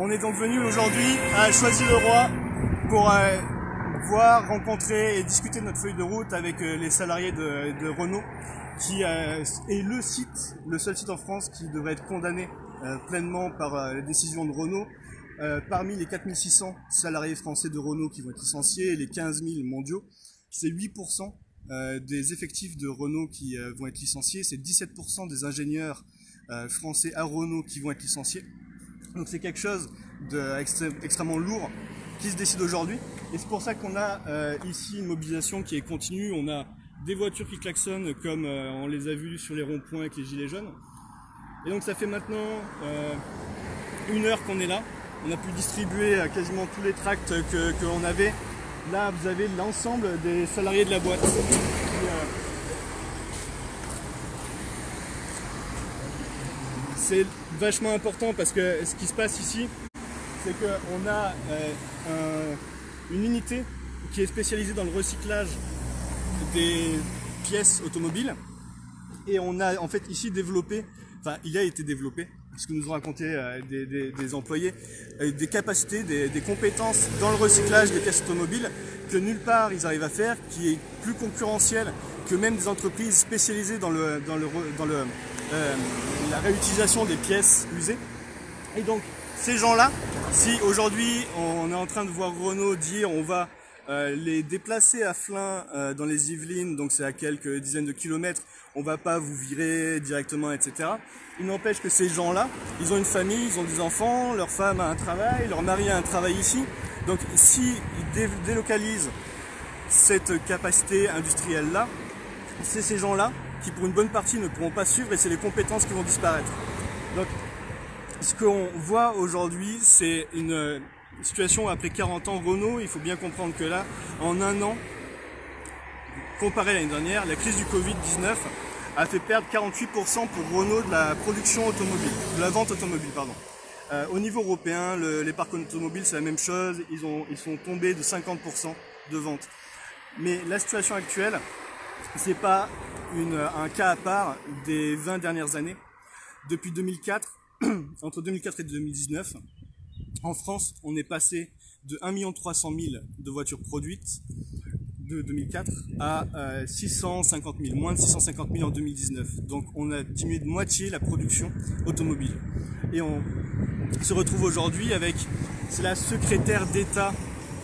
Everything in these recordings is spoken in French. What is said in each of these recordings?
On est donc venu aujourd'hui à Choisy-le-Roi pour voir, rencontrer et discuter de notre feuille de route avec les salariés de Renault, qui est le seul site en France qui devrait être condamné pleinement par la décision de Renault. Parmi les 4600 salariés français de Renault qui vont être licenciés, les 15 000 mondiaux, c'est 8% des effectifs de Renault qui vont être licenciés, c'est 17% des ingénieurs français à Renault qui vont être licenciés. Donc c'est quelque chose d'extrêmement lourd qui se décide aujourd'hui. Et c'est pour ça qu'on a ici une mobilisation qui est continue. On a des voitures qui klaxonnent comme on les a vues sur les ronds-points avec les gilets jaunes. Et donc ça fait maintenant 1 heure qu'on est là. On a pu distribuer quasiment tous les tracts que l'on avait. Là vous avez l'ensemble des salariés de la boîte. C'est vachement important parce que ce qui se passe ici, c'est qu'on a une unité qui est spécialisée dans le recyclage des pièces automobiles. Et on a en fait ici développé, enfin il a été développé, ce que nous ont raconté des employés, des capacités, des compétences dans le recyclage des pièces automobiles que nulle part ils arrivent à faire, qui est plus concurrentiel que même des entreprises spécialisées dans la réutilisation des pièces usées. Et donc ces gens-là, si aujourd'hui on est en train de voir Renault dire on va les déplacer à Flins dans les Yvelines, donc c'est à quelques dizaines de kilomètres, on va pas vous virer directement, etc. Il n'empêche que ces gens-là, ils ont une famille, ils ont des enfants, leur femme a un travail, leur mari a un travail ici. Donc s'ils délocalisent cette capacité industrielle-là, c'est ces gens-là qui pour une bonne partie ne pourront pas suivre et c'est les compétences qui vont disparaître. Donc ce qu'on voit aujourd'hui, c'est une situation après 40 ans Renault. Il faut bien comprendre que là, en 1 an, comparé à l'année dernière, la crise du Covid-19 a fait perdre 48% pour Renault de la production automobile, de la vente automobile, pardon. Au niveau européen, les parcs automobiles, c'est la même chose. Ils sont tombés de 50% de vente. Mais la situation actuelle, c'est pas un cas à part des 20 dernières années. Depuis 2004, entre 2004 et 2019, en France, on est passé de 1 300 000 de voitures produites de 2004 à 650 000, moins de 650 000 en 2019. Donc on a diminué de moitié la production automobile. Et on se retrouve aujourd'hui avec, c'est la secrétaire d'État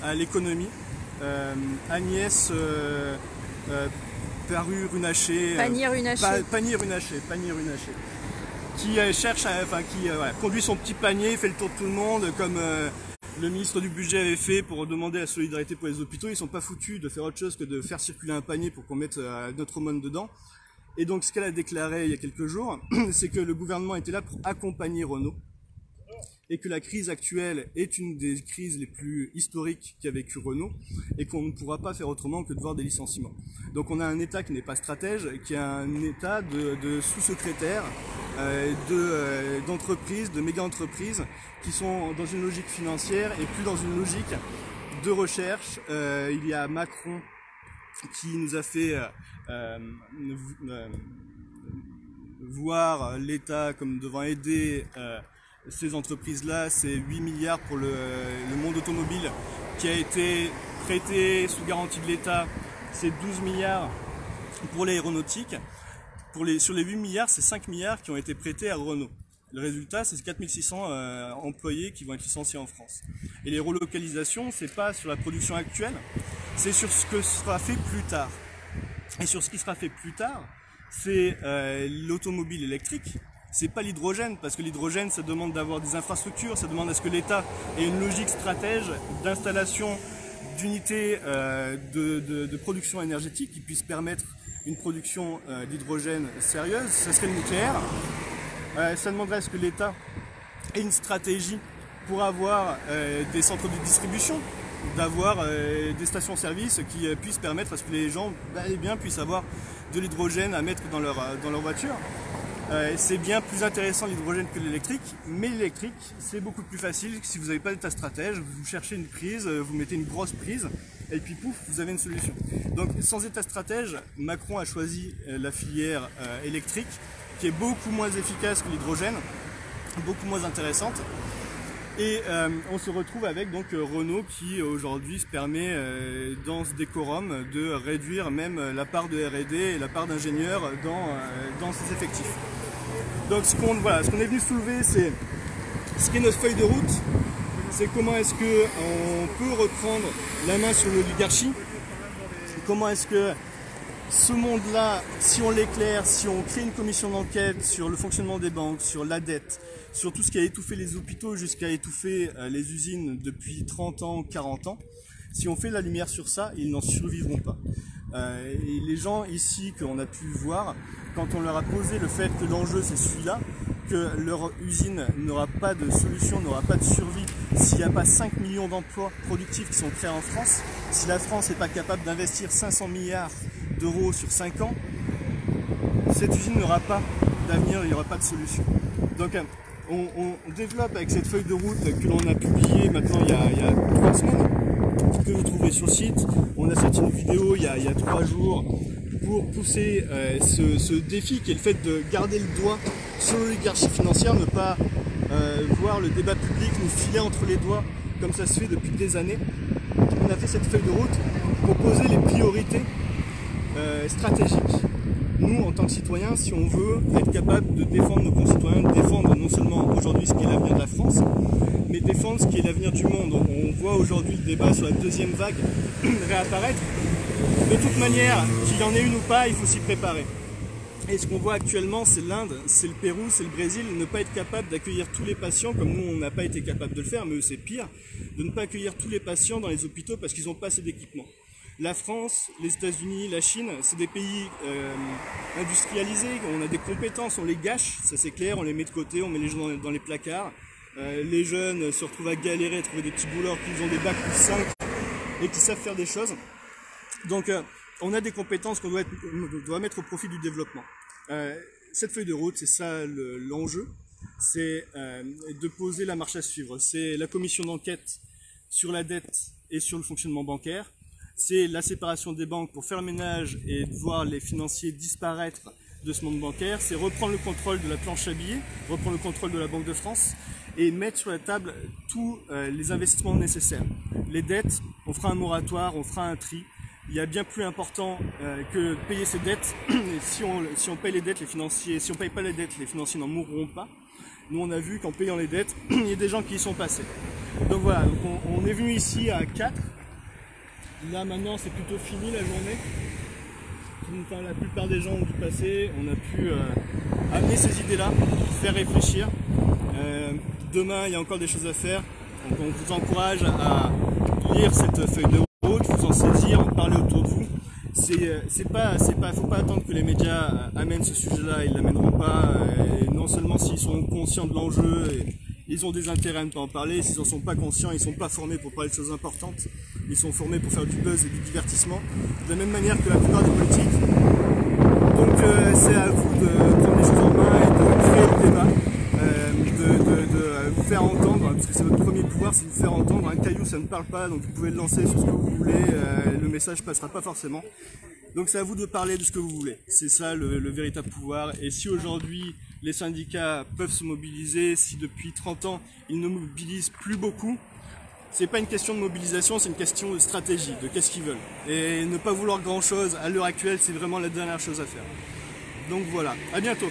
à l'économie, Agnès Pannier-Runacher, qui conduit son petit panier, fait le tour de tout le monde, comme le ministre du budget avait fait pour demander la solidarité pour les hôpitaux. Ils sont pas foutus de faire autre chose que de faire circuler un panier pour qu'on mette notre aumône dedans. Et donc ce qu'elle a déclaré il y a quelques jours, c'est que le gouvernement était là pour accompagner Renault et que la crise actuelle est une des crises les plus historiques qu'a vécu Renault et qu'on ne pourra pas faire autrement que de voir des licenciements. Donc on a un État qui n'est pas stratège, qui est un État de sous-secrétaires, d'entreprises, de méga-entreprises qui sont dans une logique financière et plus dans une logique de recherche. Il y a Macron qui nous a fait voir l'État comme devant aider ces entreprises-là. C'est 8 milliards pour le monde automobile qui a été prêté sous garantie de l'État. C'est 12 milliards pour l'aéronautique. Sur les 8 milliards, c'est 5 milliards qui ont été prêtés à Renault. Le résultat, c'est 4600 employés qui vont être licenciés en France. Et les relocalisations, c'est pas sur la production actuelle, c'est sur ce que sera fait plus tard. Et sur ce qui sera fait plus tard, c'est l'automobile électrique. C'est pas l'hydrogène, parce que l'hydrogène, ça demande d'avoir des infrastructures, ça demande à ce que l'État ait une logique stratège d'installation d'unités de production énergétique qui puisse permettre une production d'hydrogène sérieuse. Ça serait le nucléaire. Ça demanderait à ce que l'État ait une stratégie pour avoir des centres de distribution, d'avoir des stations-service qui puissent permettre à ce que les gens puissent avoir de l'hydrogène à mettre dans leur voiture. C'est bien plus intéressant l'hydrogène que l'électrique, mais l'électrique c'est beaucoup plus facile. Si vous n'avez pas d'état stratège, vous cherchez une prise, vous mettez une grosse prise et puis pouf, vous avez une solution. Donc sans état stratège, Macron a choisi la filière électrique qui est beaucoup moins efficace que l'hydrogène, beaucoup moins intéressante. Et on se retrouve avec donc Renault qui aujourd'hui se permet dans ce décorum de réduire même la part de R&D et la part d'ingénieurs dans ses effectifs. Donc ce qu'on est venu soulever, c'est ce qu'est notre feuille de route, c'est comment est-ce qu'on peut reprendre la main sur l'oligarchie, comment est-ce que ce monde-là, si on l'éclaire, si on crée une commission d'enquête sur le fonctionnement des banques, sur la dette, sur tout ce qui a étouffé les hôpitaux jusqu'à étouffer les usines depuis 30 ans, 40 ans, si on fait la lumière sur ça, ils n'en survivront pas. Et les gens ici qu'on a pu voir, quand on leur a posé le fait que l'enjeu c'est celui-là, que leur usine n'aura pas de solution, n'aura pas de survie s'il n'y a pas 5 millions d'emplois productifs qui sont créés en France, si la France n'est pas capable d'investir 500 milliards d'euros sur 5 ans, cette usine n'aura pas d'avenir, il n'y aura pas de solution. Donc on développe avec cette feuille de route que l'on a publiée maintenant il y a 3 semaines, que vous trouverez sur le site. On a sorti une vidéo il y a 3 jours pour pousser ce défi qui est le fait de garder le doigt sur l'oligarchie financière, ne pas voir le débat public nous filer entre les doigts comme ça se fait depuis des années. On a fait cette feuille de route pour poser les priorités stratégiques. Nous, en tant que citoyens, si on veut être capable de défendre nos concitoyens, de défendre non seulement aujourd'hui ce qui est l'avenir de la France, mais défendre ce qui est l'avenir du monde. On voit aujourd'hui le débat sur la deuxième vague réapparaître. De toute manière, qu'il y en ait une ou pas, il faut s'y préparer. Et ce qu'on voit actuellement, c'est l'Inde, c'est le Pérou, c'est le Brésil, ne pas être capable d'accueillir tous les patients, comme nous on n'a pas été capable de le faire, mais eux c'est pire, de ne pas accueillir tous les patients dans les hôpitaux parce qu'ils n'ont pas assez d'équipement. La France, les États-Unis, la Chine, c'est des pays industrialisés, on a des compétences, on les gâche, ça c'est clair, on les met de côté, on met les gens dans les placards. Les jeunes se retrouvent à galérer, à trouver des petits boulots qui ont des bacs plus 5 et qui savent faire des choses. Donc on a des compétences qu'on doit mettre au profit du développement. Cette feuille de route, c'est ça l'enjeu, c'est de poser la marche à suivre. C'est la commission d'enquête sur la dette et sur le fonctionnement bancaire. C'est la séparation des banques pour faire le ménage et de voir les financiers disparaître de ce monde bancaire. C'est reprendre le contrôle de la planche à billets, reprendre le contrôle de la Banque de France et mettre sur la table tous les investissements nécessaires. Les dettes, on fera un moratoire, on fera un tri. Il y a bien plus important que de payer ses dettes. Et si on paye les dettes, les financiers, si on paye pas les dettes, les financiers n'en mourront pas. Nous, on a vu qu'en payant les dettes, il y a des gens qui y sont passés. Donc voilà, donc on est venu ici à 4. Là maintenant, c'est plutôt fini la journée. Enfin, la plupart des gens ont dû passer. On a pu amener ces idées-là, faire réfléchir. Demain, il y a encore des choses à faire. Donc on vous encourage à lire cette feuille de route, vous en saisir, en parler autour de vous. Faut pas attendre que les médias amènent ce sujet-là, ils l'amèneront pas. Et non seulement s'ils sont conscients de l'enjeu, ils ont des intérêts à ne pas en parler. S'ils n'en sont pas conscients, ils ne sont pas formés pour parler de choses importantes. Ils sont formés pour faire du buzz et du divertissement, de la même manière que la plupart des politiques. Donc c'est à vous de prendre les choses en main et de créer le débat, de vous faire entendre, parce que c'est votre premier pouvoir, c'est de vous faire entendre. Un caillou, ça ne parle pas, donc vous pouvez le lancer sur ce que vous voulez, le message passera pas forcément. Donc c'est à vous de parler de ce que vous voulez. C'est ça le véritable pouvoir. Et si aujourd'hui les syndicats peuvent se mobiliser, si depuis 30 ans ils ne mobilisent plus beaucoup, c'est pas une question de mobilisation, c'est une question de stratégie, de qu'est-ce qu'ils veulent. Et ne pas vouloir grand chose à l'heure actuelle, c'est vraiment la dernière chose à faire. Donc voilà, à bientôt.